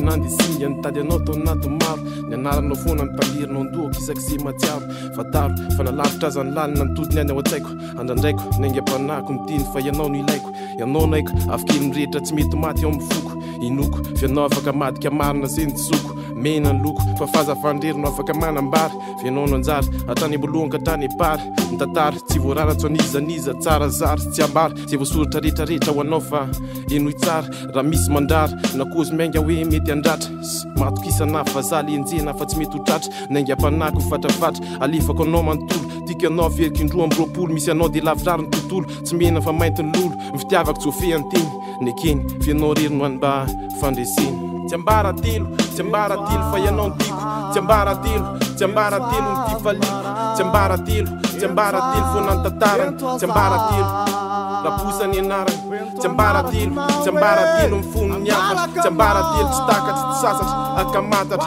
nandisiny nitady anao tao anaty maro nianaranao foana nitalirinao andohako isaky ze matsiaro fataro fa nalavitra aza ny lalina nitodiny any ao an-tsaiko andrandraiko naingam-panahiko mitiny fa ianao no ilaiko ianao naiko afaka mirehitra tsy mety maty ao amin'ny foko inoko fianao afaka madika marina zay ny tsoko mena ny loko fa fazafandrerinao afaka manambary fianao no anjary hatrany ambolohanka hatrany apary mitantary tsy voararatso anizaniza tsara zary sy tsiambara zay voasoratra rehetrarehetra ho anao fa enoy tsara raha misy mandrara nakozy mainga hoe mety andratra matokisana fa zaly enjena fa tsy mety ho tratra naingam-panahiko fatrafatra alefako anao manontolo tiako anao veriky indroa ambiroapolo misy anao dia lavirary ny tontolo tsy mena fa mainty ny lolo mifitiavako tsy ofeany teny nekeny fianao rerino any mba fandreseny tsiambaratelo fa ianao ntiko tsiambaratelo mitifaliko tsiambaratelo foana ny tantarany tsiambaratelo raposany anarany tsiambaratelo mifono ny afatra tsiambaratelo tsy takatra tsy sasatra akamatatra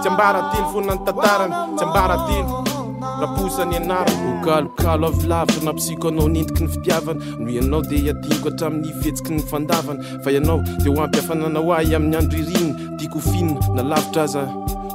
tsiambaratelo foana ny tantarany tsiambaratelo raposany anarany okalokalo avy lavitra nampisiko anao nentiky ny fitiavana no ianao dia iadiniko hatramin'ny fetsiky ny fandavana fa ianao dia ho ampiafananao ahy amin'ny andro irinina tiako finina na lavitra aza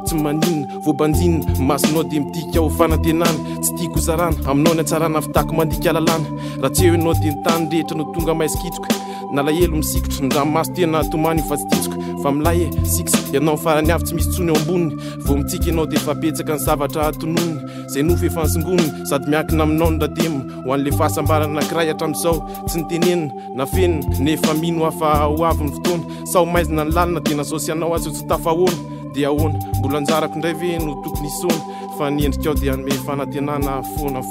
tsy maninina voabanjinina masonao dia mitika ho fanantenana tsy tiako zarana aminao ny atsarana fitako mandika lalàna raha tsy eo ianao dia nytany rehetra no tonga maiskitroka nalahelo misikitra ndramaso tena tomany io fa tsy titsika fa milahy siksa ianao farany avy tsy misy tsony eo amboniny vo mitsika ianao dia fabetsaka ny zavatra atononiny zay nofo efa nsingoniny sady miankina aminao ny rademo ho an'le fahasambarana anankiray hatramin'izao tsy nitenenina na fenina nefa mino hafa ho avy ny fotoana sao maizina ny lalina dia nasosy anao azy tsy tafahoana dia ahoana mbola anjarako indray ve no tokony isona fa niendrikao dia anome fanantenana foana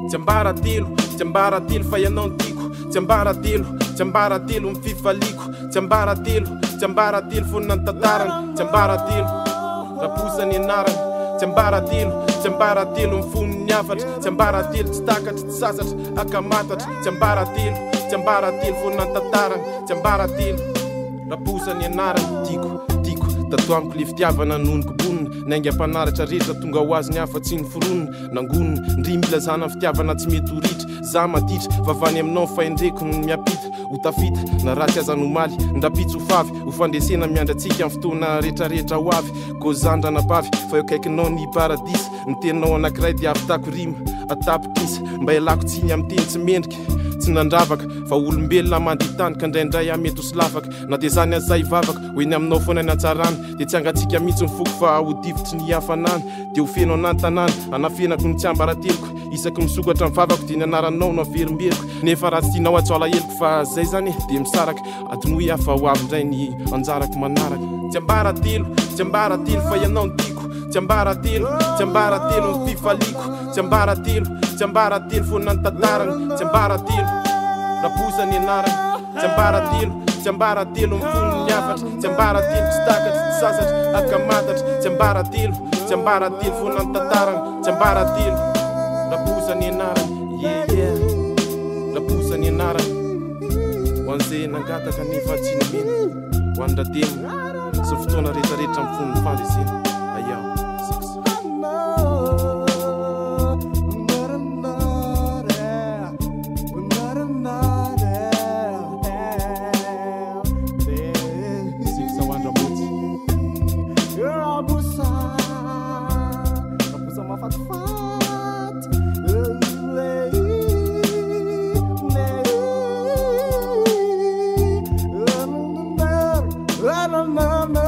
tsiambaratelo fa ianao ntiko tsiambaratelo mififaliko tsiambaratelo foana ny tantarany tsiambaratelo raposany anarany tsiambaratelo mifono ny afatra tsiambaratelo tsy takatra tsy sasatra akamatatra tsiambaratelo foana ny tantarany tsiambaratelo raposany anarany tiko tatoamiko le fitiavana nonoko bonina naingam-panaratra rehetra tonga ho azy ny hafa tsy ny foronina nangonina ndry mila zana ny fitiavana tsy mety ho ritra za matitra vavany aminao faindreko ny miapita ho tafita na ratsy aza nomaly ndrapitsy ho favy ho fandresena miandratsika amin'ny fotoana rehetrarehetra ho avy ko zandranapavy fa eo akaikinao ny paradisa ny teninao anankiray dia avitako rima atapikisa mba ialako tsiny amin'ny teny tsy mendrika tsy nandravaka fa olombelona manditany ka indraindray amety ho silafaka na dia zany azay vavaka hoeny aminao foana ny atsarany dia tsy angatsika mihitsy ny foko fa ho divitry ny hafanany dia ho feno anany tanàna anafenako ny tsiambarateloko isaky misokatra ny vavako dia ny anaranao no averimberiko nefa raha tsy tianao atsoala heloko fa zay zany dia misaraka adinoy hafa ho avy indray ny anjarako manaraka tsiambaratelo fa ianao ntiko tsiambaratelo mififaliko tsiambaratelo foana ny tantarany tsiambaratelo raposany anarany tsiambaratelo mifono ny afatra tsiambaratelo tsy takatra tsy sasatra akamatatra tsiambaratelo foana ny tantarany tsiambaratelo raposany anarany raposany anarany ho an'izay nangataka nefa tsy nomena ho an'rademo sy fotoana rehetrarehetra mifono ny fandresena ayaho no.